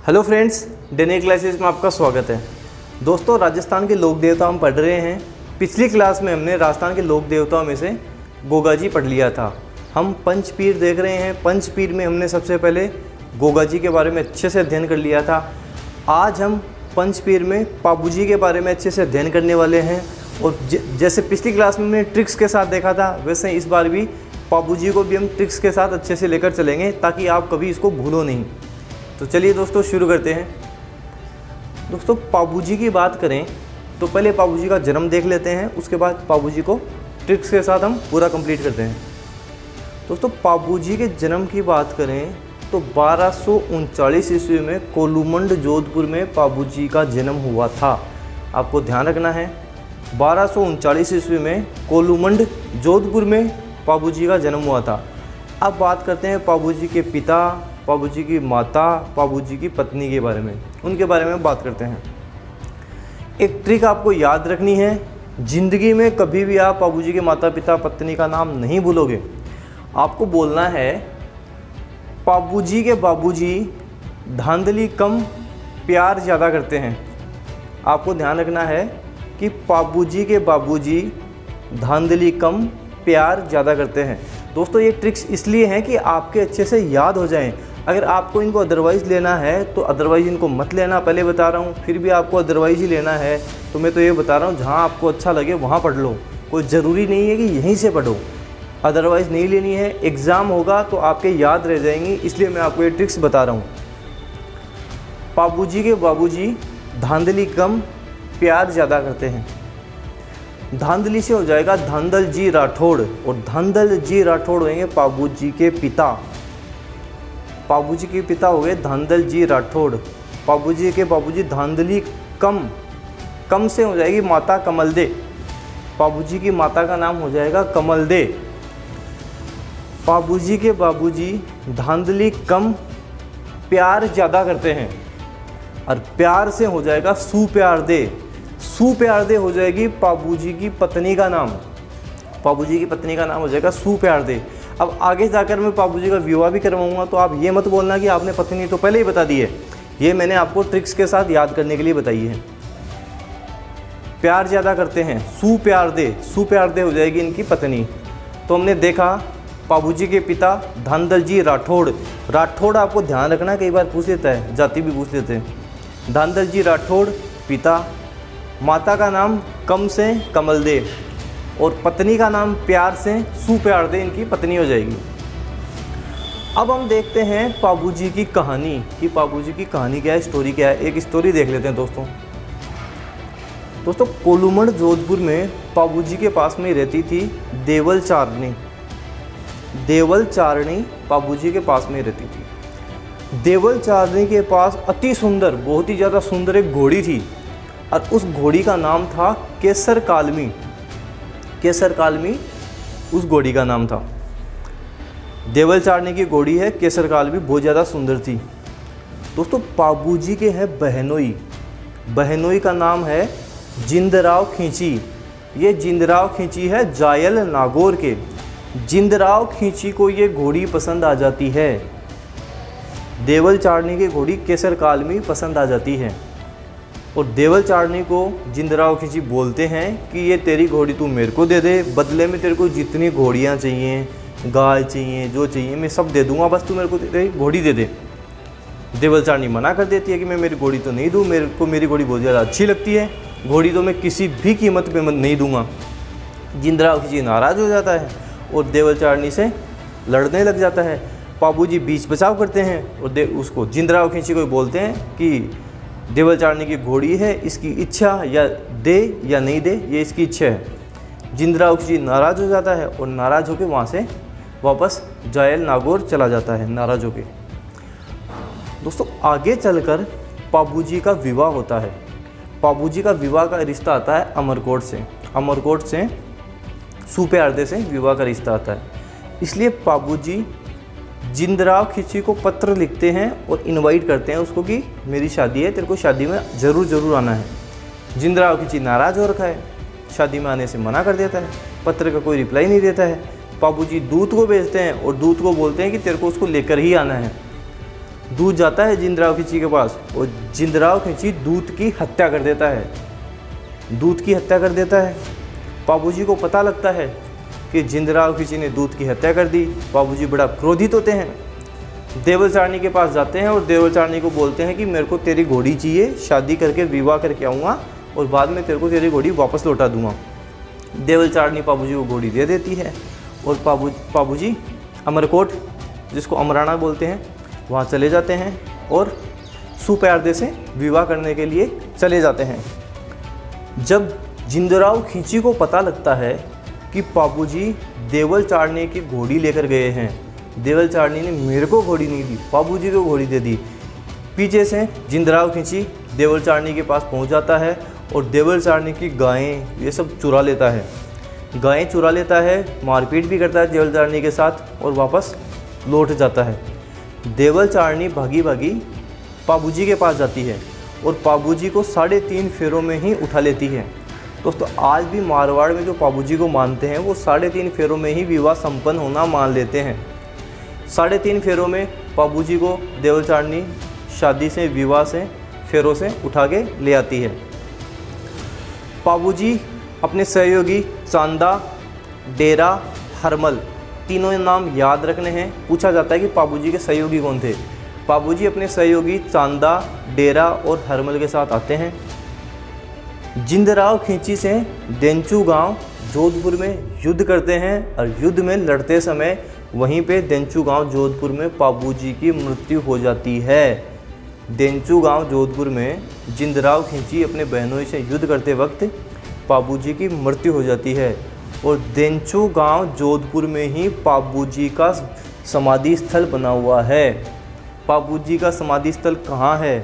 Hello friends, डेनी classes में आपका स्वागत है। दोस्तों, राजस्थान के लोक देवता हम पढ़ रहे हैं। पिछली क्लास में हमने राजस्थान के लोक देवताओं में से गोगा जी पढ़ लिया था। हम पंचपीर देख रहे हैं। पंचपीर में हमने सबसे पहले गोगा जी के बारे में अच्छे से अध्ययन कर लिया था। आज हम पंचपीर में पाबू जी के बारे में अच्छे से अध्ययन करने वाले हैं। और जैसे पिछली क्लास में हमने ट्रिक्स के साथ देखा था, वैसे इस बार भी पाबू जी को भी हम ट्रिक्स के साथ अच्छे से लेकर चलेंगे ताकि आप कभी इसको भूलो नहीं। तो चलिए दोस्तों, शुरू करते हैं। दोस्तों, पाबू जी की बात करें तो पहले पाबू जी का जन्म देख लेते हैं, उसके बाद पाबू जी को ट्रिक्स के साथ हम पूरा कंप्लीट करते हैं। दोस्तों, पाबू जी के जन्म की बात करें तो 1239 ईस्वी में कोलूमंड जोधपुर में पाबू जी का जन्म हुआ था। आपको ध्यान रखना है, 1239 ईस्वी में कोलूमंड जोधपुर में पाबू जी का जन्म हुआ था। अब बात करते हैं पाबू जी के पिता, पाबू जी की माता, पाबू जी की पत्नी के बारे में। उनके बारे में बात करते हैं। एक ट्रिक आपको याद रखनी है, ज़िंदगी में कभी भी आप पाबू जी के माता पिता पत्नी का नाम नहीं भूलोगे। आपको बोलना है पाबू जी के बाबूजी धांधली कम प्यार ज़्यादा करते हैं। आपको ध्यान रखना है कि पाबू जी के बाबूजी धांधली कम प्यार ज़्यादा करते हैं। दोस्तों, ये ट्रिक्स इसलिए हैं कि आपके अच्छे से याद हो जाएं। अगर आपको इनको अदरवाइज़ लेना है तो अदरवाइज़ इनको मत लेना, पहले बता रहा हूँ। फिर भी आपको अदरवाइज़ ही लेना है तो मैं तो ये बता रहा हूँ, जहाँ आपको अच्छा लगे वहाँ पढ़ लो। कोई ज़रूरी नहीं है कि यहीं से पढ़ो, अदरवाइज़ नहीं लेनी है। एग्ज़ाम होगा तो आपके याद रह जाएंगी, इसलिए मैं आपको ये ट्रिक्स बता रहा हूँ। पाबू जी के बाबूजी धांधली कम प्यार ज़्यादा करते हैं। धांधली से हो जाएगा धांधल जी राठौड़, और धांधल जी राठौड़ होंगे पाबू जी के पिता। पाबू जी के पिता हो गए धांधल जी राठौड़। पाबू जी के बाबूजी धांधली कम से हो जाएगी माता कमल दे। पाबू जी की माता का नाम हो जाएगा कमल दे। पाबू जी के बाबूजी धांधली कम प्यार ज़्यादा करते हैं, और प्यार से हो जाएगा सुप्यार दे। सुप्यार दे हो जाएगी पाबू जी की पत्नी का नाम। पाबू जी की पत्नी का नाम हो जाएगा सुप्यार दे। अब आगे जाकर मैं पाबू जी का विवाह भी करवाऊंगा, तो आप ये मत बोलना कि आपने पत्नी तो पहले ही बता दी है। ये मैंने आपको ट्रिक्स के साथ याद करने के लिए बताई है। प्यार ज़्यादा करते हैं, सुप्यार दे। सुप्यार दे हो जाएगी इनकी पत्नी। तो हमने देखा पाबू जी के पिता धांधल जी राठौड़। राठौड़ आपको ध्यान रखना, कई बार पूछ लेता है, जाति भी पूछ लेते हैं। धांधल जी राठौड़ पिता, माता का नाम कम से कमल दे, और पत्नी का नाम प्यार से सुप्यार दे इनकी पत्नी हो जाएगी। अब हम देखते हैं पाबू जी की कहानी, कि पाबू जी की कहानी क्या है, स्टोरी क्या है। एक स्टोरी देख लेते हैं दोस्तों। कोलूमंड जोधपुर में पाबू जी के पास में रहती थी देवल चारणी। देवल चारणी पाबू जी के पास में रहती थी। देवल चारणी के पास अति सुंदर, बहुत ही ज़्यादा सुंदर एक घोड़ी थी, और उस घोड़ी का नाम था केसर कालमी। केसर कालमी उस घोड़ी का नाम था। देवल चारणी की घोड़ी है केसर कालमी, बहुत ज़्यादा सुंदर थी। दोस्तों, पाबू जी के हैं बहनोई। बहनोई का नाम है जिंदराव खींची। ये जिंदराव खींची है जायल नागौर के। जिंदराव खींची को ये घोड़ी पसंद आ जाती है। देवल चारणी की घोड़ी केसर कालमी पसंद आ जाती है, और देवल चारणी को जिंदराव खींची बोलते हैं कि ये तेरी घोड़ी तू मेरे को दे दे, बदले में तेरे को जितनी घोड़ियाँ चाहिए, गाय चाहिए, जो चाहिए मैं सब दे दूंगा, बस तू मेरे को तेरी घोड़ी दे दे। देवल चारणी मना कर देती है कि मैं मेरी घोड़ी तो नहीं दूँ, मेरे को मेरी घोड़ी बहुत ज़्यादा अच्छी लगती है, घोड़ी तो मैं किसी भी कीमत पे नहीं दूंगा। जिंदराव खींची नाराज़ हो जाता है और देवल चारणी से लड़ने लग जाता है। पाबू जी बीच बचाव करते हैं और उसको जिंदराव खींची को बोलते हैं कि देवल चारणी की घोड़ी है, इसकी इच्छा या दे या नहीं दे, ये इसकी इच्छा है। जिंदराव खींची नाराज़ हो जाता है और नाराज़ होकर वहाँ से वापस जायल नागौर चला जाता है नाराज़ होकर। दोस्तों, आगे चलकर पाबू जी का विवाह होता है। पाबू जी का विवाह का रिश्ता आता है अमरकोट से। अमरकोट से सुप्यार दे से विवाह का रिश्ता आता है। इसलिए पाबू जी जिंदराव खींची को पत्र लिखते हैं और इनवाइट करते हैं उसको कि मेरी शादी है, तेरे को शादी में ज़रूर आना है। जिंदराव खींची नाराज़ हो रखा है, शादी में आने से मना कर देता है, पत्र का कोई रिप्लाई नहीं देता है। पाबू जी दूत को भेजते हैं और दूत को बोलते हैं कि तेरे को उसको लेकर ही आना है। दूध जाता है जिंदराव खिंची के पास और जिंदराव खिंची दूध की हत्या कर देता है, दूध की हत्या कर देता है। पाबूजी को पता लगता है कि जिंदराव खिंची ने दूध की हत्या कर दी। पाबूजी बड़ा क्रोधित होते हैं, देवल चारनी के पास जाते हैं और देवल चारनी को बोलते हैं कि मेरे को तेरी घोड़ी चाहिए, शादी करके विवाह करके आऊँगा और बाद में तेरे को तेरी घोड़ी वापस लौटा दूँगा। देवल चारनी पाबूजी को घोड़ी दे देती है और पाबूजी अमरकोट, जिसको अमराना बोलते हैं, वहाँ चले जाते हैं और सुप्यारदे से विवाह करने के लिए चले जाते हैं। जब जिंदराव खिंची को पता लगता है कि पाबूजी देवल चारनी की घोड़ी लेकर गए हैं, देवल चारनी ने मेरे को घोड़ी नहीं दी, पाबूजी को घोड़ी दे दी, पीछे से जिंदराव खिंची देवल चारनी के पास पहुंच जाता है और देवल चारनी की गायें ये सब चुरा लेता है, गायें चुरा लेता है, मारपीट भी करता है देवल चारनी के साथ और वापस लौट जाता है। देवल चारनी भागी भागी पाबूजी के पास जाती है और पाबूजी को 3.5 फेरों में ही उठा लेती है। दोस्तों आज भी मारवाड़ में जो पाबूजी को मानते हैं वो 3.5 फेरों में ही विवाह संपन्न होना मान लेते हैं। 3.5 फेरों में पाबूजी को देवल चारनी शादी से, विवाह से, फेरों से उठा के ले आती है। पाबूजी अपने सहयोगी चांदा, डेरा, हरमल, तीनों नाम याद रखने हैं। पूछा जाता है कि पाबूजी के सहयोगी कौन थे। पाबूजी अपने सहयोगी चांदा, डेरा और हरमल के साथ आते हैं। जिंदराव खिंची से देंचू गांव जोधपुर में युद्ध करते हैं और युद्ध में लड़ते समय वहीं पे देंचू गांव जोधपुर में पाबूजी की मृत्यु हो जाती है। देंचू गांव जोधपुर में जिंदराव खिंची अपने बहनोई से युद्ध करते वक्त पाबूजी की मृत्यु हो जाती है और देंचू गांव जोधपुर में ही पाबूजी का समाधि स्थल बना हुआ है। पाबूजी का समाधि स्थल कहाँ है?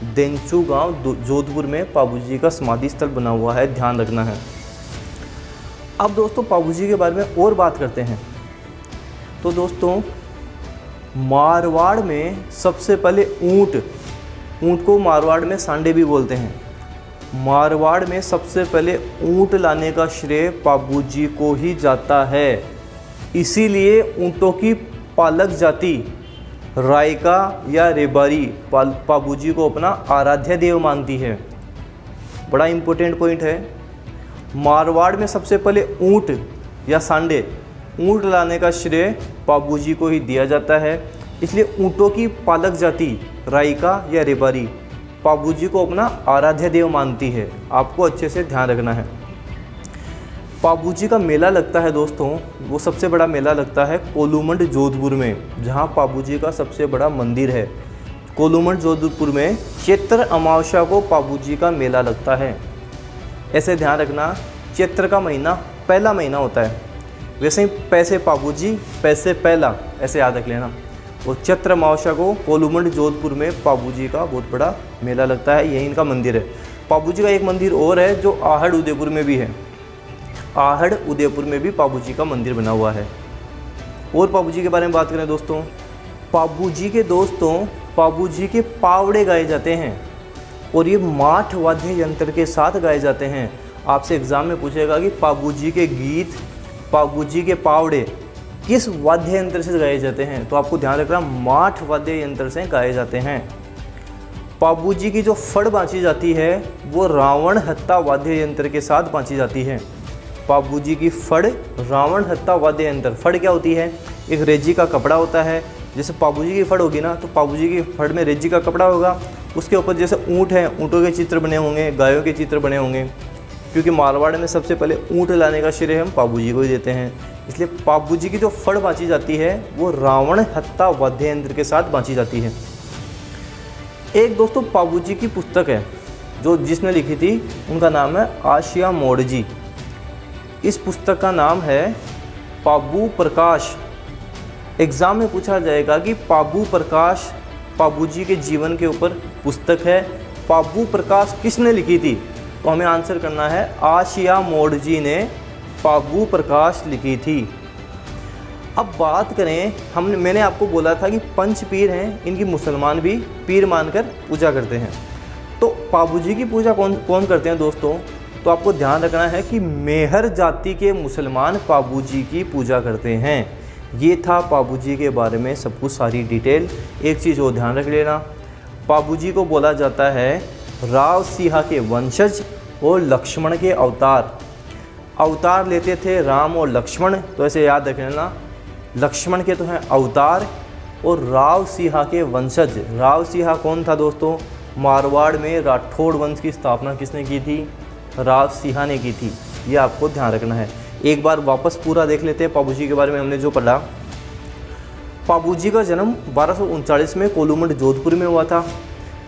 देंचू गांव जोधपुर में पाबूजी का समाधि स्थल बना हुआ है, ध्यान रखना है। अब दोस्तों पाबूजी के बारे में और बात करते हैं। तो दोस्तों मारवाड़ में सबसे पहले ऊँट को मारवाड़ में सांडे भी बोलते हैं। मारवाड़ में सबसे पहले ऊँट लाने का श्रेय पाबूजी को ही जाता है। इसीलिए ऊँटों की पालक जाति रायका या रेबारी पाबूजी को अपना आराध्य देव मानती है। बड़ा इम्पोर्टेंट पॉइंट है। मारवाड़ में सबसे पहले ऊँट या सांडे, ऊँट लाने का श्रेय पाबूजी को ही दिया जाता है। इसलिए ऊँटों की पालक जाति रायका या रेबारी पाबूजी को अपना आराध्य देव मानती है। आपको अच्छे से ध्यान रखना है। पाबूजी का मेला लगता है दोस्तों, वो सबसे बड़ा मेला लगता है कोलूमंड जोधपुर में, जहाँ पाबूजी का सबसे बड़ा मंदिर है। कोलूमंड जोधपुर में चैत्र अमावस्या को पाबूजी का मेला लगता है। ऐसे ध्यान रखना, चैत्र का महीना पहला महीना होता है। वैसे ही पैसे पाबूजी, पैसे पहला, ऐसे याद रख लेना। और चैत्र अमावस्या को कोलूमंड जोधपुर में पाबूजी का बहुत बड़ा मेला लगता है, यही इनका मंदिर है। पाबूजी का एक मंदिर और है जो आहड़ उदयपुर में भी है। आहड़ उदयपुर में भी पाबूजी का मंदिर बना हुआ है। और पाबूजी के बारे में बात करें दोस्तों, पाबूजी के पावड़े गाए जाते हैं और ये माठ वाद्य यंत्र के साथ गाए जाते हैं। आपसे एग्ज़ाम में पूछेगा कि पाबूजी के गीत, पाबूजी के पावड़े किस वाद्य यंत्र से गाए जाते हैं, तो आपको ध्यान रखना माठ वाद्य यंत्र से गाए जाते हैं। पाबूजी की जो फड़ बाँची जाती है वो रावण हत्ता वाद्य यंत्र के साथ बाँची जाती है। पाबूजी की फड़ रावण हत्ता वाद्य यंत्र। फड़ क्या होती है? एक रेजी का कपड़ा होता है। जैसे पाबूजी की फड़ होगी ना, तो पाबूजी की फड़ में रेजी का कपड़ा होगा, उसके ऊपर जैसे ऊँट हैं, ऊँटों के चित्र बने होंगे, गायों के चित्र बने होंगे। क्योंकि मारवाड़ में सबसे पहले ऊँट लाने का श्रेय हम पाबूजी को ही देते हैं, इसलिए पाबूजी की जो फड़ बाँची जाती है वो रावण हत्ता वाद्य यंत्र के साथ बाँची जाती है। एक दोस्तों पाबूजी की पुस्तक है जो जिसने लिखी थी, उनका नाम है आशिया मोड़जी। इस पुस्तक का नाम है पाबू प्रकाश। एग्ज़ाम में पूछा जाएगा कि पाबू प्रकाश पाबूजी के जीवन के ऊपर पुस्तक है, पाबू प्रकाश किसने लिखी थी? तो हमें आंसर करना है आशिया मोड़जी ने पाबू प्रकाश लिखी थी। अब बात करें, मैंने आपको बोला था कि पंच पीर हैं, इनकी मुसलमान भी पीर मानकर पूजा करते हैं। तो पाबूजी की पूजा कौन करते हैं दोस्तों? तो आपको ध्यान रखना है कि मेहर जाति के मुसलमान पाबूजी की पूजा करते हैं। ये था पाबू जी के बारे में सब कुछ, सारी डिटेल। एक चीज़ और ध्यान रख लेना, पाबू जी को बोला जाता है राव सिंह के वंशज और लक्ष्मण के अवतार। अवतार लेते थे राम और लक्ष्मण, तो ऐसे याद रख लेना, लक्ष्मण के तो हैं अवतार और राव सिंह के वंशज। राव सिंह कौन था दोस्तों? मारवाड़ में राठौड़ वंश की स्थापना किसने की थी? राव सिंह ने की थी। ये आपको ध्यान रखना है। एक बार वापस पूरा देख लेते हैं पाबू जी के बारे में हमने जो पढ़ा। पाबू जी का जन्म 1239 में कोलूमंड जोधपुर में हुआ था।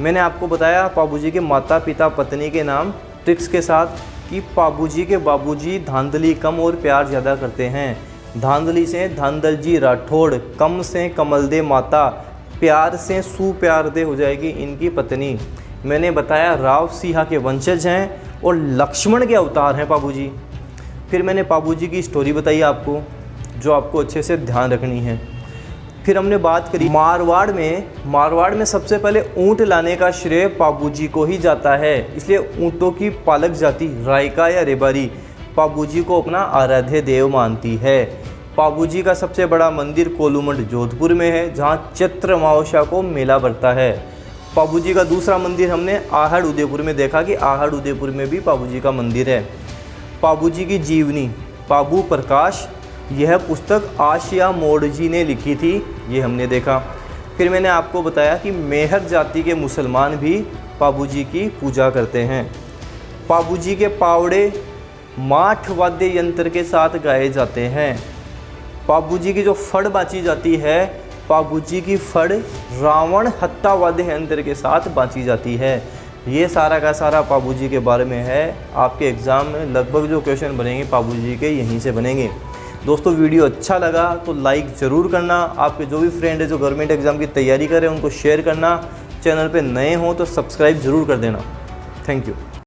मैंने आपको बताया पाबू जी के माता पिता पत्नी के नाम ट्रिक्स के साथ कि पाबू जी के बाबूजी धांधली कम और प्यार ज़्यादा करते हैं। धांधली से धांधल जी राठौड़, कम से कमल दे माता, प्यार से सुप्यार दे हो जाएगी इनकी पत्नी। मैंने बताया राव सिंह के वंशज हैं और लक्ष्मण के अवतार हैं पाबू जी। फिर मैंने पाबू जी की स्टोरी बताई आपको, जो आपको अच्छे से ध्यान रखनी है। फिर हमने बात करी मारवाड़ में सबसे पहले ऊँट लाने का श्रेय पाबू जी को ही जाता है, इसलिए ऊँटों की पालक जाति रायका या रेबारी पाबू जी को अपना आराध्य देव मानती है। पाबू जी का सबसे बड़ा मंदिर कोलूमंड जोधपुर में है, जहाँ चैत्र अमावस्या को मेला भरता है। पाबू जी का दूसरा मंदिर हमने आहड़ उदयपुर में देखा कि आहड़ उदयपुर में भी पाबू जी का मंदिर है। पाबू जी की जीवनी पाबू प्रकाश, यह पुस्तक आशिया मोड़ जी ने लिखी थी, ये हमने देखा। फिर मैंने आपको बताया कि मेहर जाति के मुसलमान भी पाबू जी की पूजा करते हैं। पाबू जी के पावड़े माठ वाद्य यंत्र के साथ गाए जाते हैं। पाबू जी की जो फड़ बाँची जाती है, पाबू जी की फड़ रावण हत्ता वाद्य यंत्र के साथ बाँची जाती है। ये सारा का सारा पाबू जी के बारे में है। आपके एग्ज़ाम में लगभग जो क्वेश्चन बनेंगे पाबू जी के यहीं से बनेंगे। दोस्तों वीडियो अच्छा लगा तो लाइक ज़रूर करना। आपके जो भी फ्रेंड है जो गवर्नमेंट एग्ज़ाम की तैयारी कर रहे हैं उनको शेयर करना। चैनल पे नए हों तो सब्सक्राइब ज़रूर कर देना। Thank you.